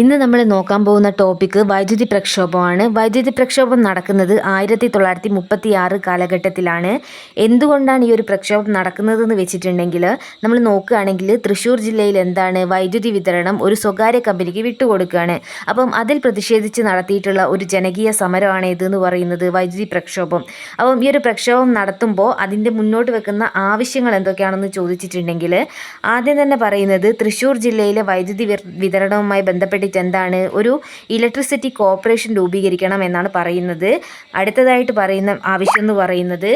ഇന്ന് നമ്മൾ നോക്കാൻ പോകുന്ന ടോപ്പിക്ക് വൈദ്യുതി പ്രക്ഷോഭമാണ്. വൈദ്യുതി പ്രക്ഷോഭം നടക്കുന്നത് 1936 കാലഘട്ടത്തിലാണ്. എന്തുകൊണ്ടാണ് ഈ ഒരു പ്രക്ഷോഭം നടക്കുന്നതെന്ന് വെച്ചിട്ടുണ്ടെങ്കിൽ നമ്മൾ നോക്കുകയാണെങ്കിൽ തൃശ്ശൂർ ജില്ലയിൽ എന്താണ് വൈദ്യുതി വിതരണം ഒരു സ്വകാര്യ കമ്പനിക്ക് വിട്ടുകൊടുക്കുകയാണ്. അപ്പം അതിൽ പ്രതിഷേധിച്ച് നടത്തിയിട്ടുള്ള ഒരു ജനകീയ സമരമാണ് ഇതെന്ന് പറയുന്നത് വൈദ്യുതി പ്രക്ഷോഭം. അപ്പം ഈ ഒരു പ്രക്ഷോഭം നടത്തുമ്പോൾ അതിൻ്റെ മുന്നോട്ട് വെക്കുന്ന ആവശ്യങ്ങൾ എന്തൊക്കെയാണെന്ന് ചോദിച്ചിട്ടുണ്ടെങ്കിൽ ആദ്യം തന്നെ പറയുന്നത് തൃശ്ശൂർ ജില്ലയിലെ വൈദ്യുതി വിതരണവുമായി ബന്ധപ്പെട്ട് എന്താണ് ഒരു ഇലക്ട്രിസിറ്റി കോർപ്പറേഷൻ രൂപീകരിക്കണം എന്നാണ് പറയുന്നത്. അടുത്തതായിട്ട് പറയുന്ന ആവശ്യം എന്ന് പറയുന്നത്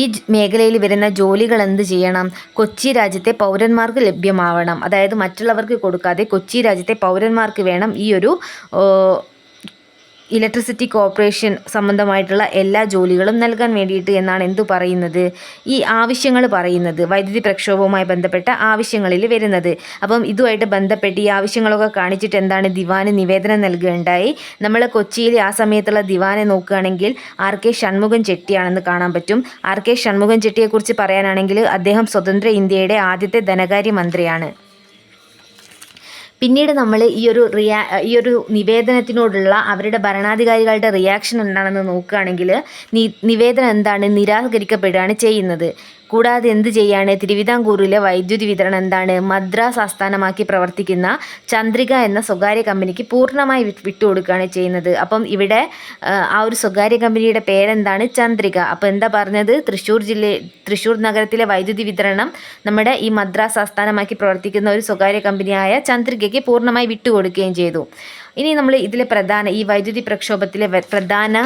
ഈ മേഖലയിൽ വരുന്ന ജോലികൾ എന്ത് ചെയ്യണം, കൊച്ചി രാജ്യത്തെ പൗരന്മാർക്ക് ലഭ്യമാവണം. അതായത് മറ്റുള്ളവർക്ക് കൊടുക്കാതെ കൊച്ചി രാജ്യത്തെ പൗരന്മാർക്ക് വേണം ഈ ഒരു ഇലക്ട്രിസിറ്റി കോർപ്പറേഷൻ സംബന്ധമായിട്ടുള്ള എല്ലാ ജോലികളും നൽകാൻ വേണ്ടിയിട്ട് എന്നാണ് എന്തു പറയുന്നത് ഈ ആവശ്യങ്ങൾ പറയുന്നത്, വൈദ്യുതി പ്രക്ഷോഭവുമായി ബന്ധപ്പെട്ട ആവശ്യങ്ങളിൽ വരുന്നത്. അപ്പം ഇതുമായിട്ട് ബന്ധപ്പെട്ട് ഈ ആവശ്യങ്ങളൊക്കെ കാണിച്ചിട്ട് എന്താണ് ദിവാന് നിവേദനം നൽകുകയുണ്ടായി. നമ്മൾ കൊച്ചിയിൽ ആ സമയത്തുള്ള ദിവാനെ നോക്കുകയാണെങ്കിൽ R.K. ഷൺമുഖം ചെട്ടിയാണെന്ന് കാണാൻ പറ്റും. R.K. ഷൺമുഖം ചെട്ടിയെക്കുറിച്ച് പറയാനാണെങ്കിൽ അദ്ദേഹം സ്വതന്ത്ര ഇന്ത്യയുടെ ആദ്യത്തെ ധനകാര്യ മന്ത്രിയാണ്. പിന്നീട് നമ്മൾ ഈ ഒരു നിവേദനത്തിനോടുള്ള അവരുടെ ഭരണാധികാരികളുടെ റിയാക്ഷൻ എന്താണെന്ന് നോക്കുകയാണെങ്കിൽ നിവേദനം എന്താണ് നിരാകരിക്കപ്പെടുകയാണ് ചെയ്യുന്നത്. കൂടാതെ എന്ത് ചെയ്യാണ് തിരുവിതാംകൂറിലെ വൈദ്യുതി വിതരണം എന്താണ് മദ്രാസ് ആസ്ഥാനമാക്കി പ്രവർത്തിക്കുന്ന ചന്ദ്രിക എന്ന സ്വകാര്യ കമ്പനിക്ക് പൂർണ്ണമായി വിട്ടുകൊടുക്കുകയാണ് ചെയ്യുന്നത്. അപ്പം ഇവിടെ ആ ഒരു സ്വകാര്യ കമ്പനിയുടെ പേരെന്താണ് ചന്ദ്രിക. അപ്പോൾ എന്താ പറഞ്ഞത് തൃശ്ശൂർ നഗരത്തിലെ വൈദ്യുതി വിതരണം നമ്മുടെ ഈ മദ്രാസ് ആസ്ഥാനമാക്കി പ്രവർത്തിക്കുന്ന ഒരു സ്വകാര്യ കമ്പനിയായ ചന്ദ്രികയ്ക്ക് പൂർണ്ണമായി വിട്ടുകൊടുക്കുകയും ചെയ്തു. ഇനി നമ്മൾ ഇതിലെ ഈ വൈദ്യുതി പ്രക്ഷോഭത്തിലെ പ്രധാന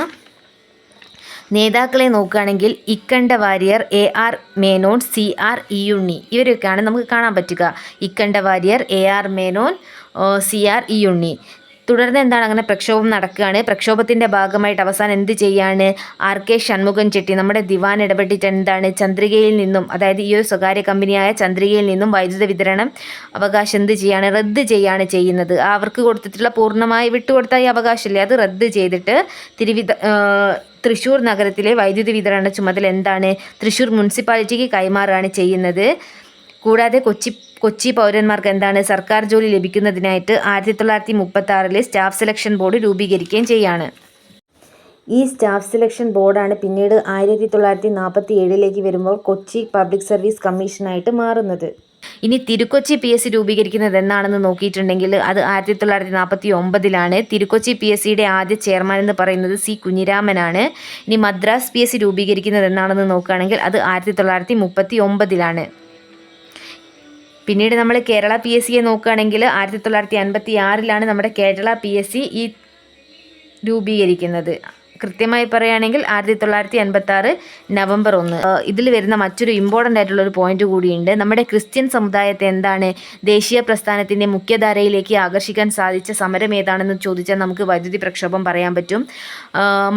നേതാക്കളെ നോക്കുകയാണെങ്കിൽ ഇക്കണ്ട വാര്യർ, A.R. മേനോൻ, C.R. ഇയുണ്ണി ഇവരൊക്കെയാണ് നമുക്ക് കാണാൻ പറ്റുക. ഇക്കണ്ട വാര്യർ, A.R. മേനോൻ, C.R. ഇയുണ്ണി. തുടർന്ന് എന്താണ് അങ്ങനെ പ്രക്ഷോഭം നടക്കുകയാണ്. പ്രക്ഷോഭത്തിൻ്റെ ഭാഗമായിട്ട് അവസാനം എന്ത് ചെയ്യാണ് R.K. ഷൺമുഖം ചെട്ടി നമ്മുടെ ദിവാൻ ഇടപെട്ടിട്ട് എന്താണ് ചന്ദ്രികയിൽ നിന്നും, അതായത് ഈ ഒരു സ്വകാര്യ കമ്പനിയായ ചന്ദ്രികയിൽ നിന്നും വൈദ്യുത വിതരണം അവകാശം എന്ത് ചെയ്യാണ് റദ്ദ് ചെയ്യാണ് ചെയ്യുന്നത്. അവർക്ക് കൊടുത്തിട്ടുള്ള പൂർണ്ണമായി വിട്ടുകൊടുത്ത ഈ അവകാശമില്ലേ അത് റദ്ദ് ചെയ്തിട്ട് തൃശ്ശൂർ നഗരത്തിലെ വൈദ്യുതി വിതരണ ചുമതല എന്താണ് തൃശ്ശൂർ മുനിസിപ്പാലിറ്റിക്ക് കൈമാറുകയാണ് ചെയ്യുന്നത്. കൂടാതെ കൊച്ചി പൗരന്മാർക്ക് എന്താണ് സർക്കാർ ജോലി ലഭിക്കുന്നതിനായിട്ട് 1936 സ്റ്റാഫ് സെലക്ഷൻ ബോർഡ് രൂപീകരിക്കുകയും ചെയ്യാണ്. ഈ സ്റ്റാഫ് സെലക്ഷൻ ബോർഡാണ് പിന്നീട് 1947 വരുമ്പോൾ കൊച്ചി പബ്ലിക് സർവീസ് കമ്മീഷനായിട്ട് മാറുന്നത്. ഇനി തിരുക്കൊച്ചി PSC രൂപീകരിക്കുന്നത് എന്നാണെന്ന് നോക്കിയിട്ടുണ്ടെങ്കിൽ അത് 1949 തിരുക്കൊച്ചി PSCയുടെ ആദ്യ ചെയർമാൻ എന്ന് പറയുന്നത് C. കുഞ്ഞിരാമനാണ്. ഇനി മദ്രാസ് PSC രൂപീകരിക്കുന്നത് എന്നാണെന്ന് നോക്കുകയാണെങ്കിൽ അത് 1939 പിന്നീട് നമ്മൾ കേരള PSCയെ നോക്കുകയാണെങ്കിൽ 1956 നമ്മുടെ കേരള PSC ഈ രൂപീകരിക്കുന്നത്. കൃത്യമായി പറയുകയാണെങ്കിൽ 1956 നവംബർ 1. ഇതിൽ വരുന്ന മറ്റൊരു ഇമ്പോർട്ടൻ്റ് ആയിട്ടുള്ളൊരു പോയിന്റ് കൂടിയുണ്ട്. നമ്മുടെ ക്രിസ്ത്യൻ സമുദായത്തെ എന്താണ് ദേശീയ പ്രസ്ഥാനത്തിൻ്റെ മുഖ്യധാരയിലേക്ക് ആകർഷിക്കാൻ സാധിച്ച സമരം ഏതാണെന്ന് ചോദിച്ചാൽ നമുക്ക് വൈദ്യുതി പ്രക്ഷോഭം പറയാൻ പറ്റും.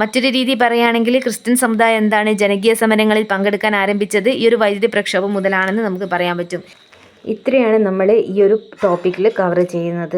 മറ്റൊരു രീതി പറയുകയാണെങ്കിൽ ക്രിസ്ത്യൻ സമുദായം എന്താണ് ജനകീയ സമരങ്ങളിൽ പങ്കെടുക്കാൻ ആരംഭിച്ചത് ഈ ഒരു വൈദ്യുതി പ്രക്ഷോഭം മുതലാണെന്ന് നമുക്ക് പറയാൻ പറ്റും. ഇത്രയാണ് നമ്മൾ ഈ ഒരു ടോപ്പിക്കിൽ കവർ ചെയ്യുന്നത്.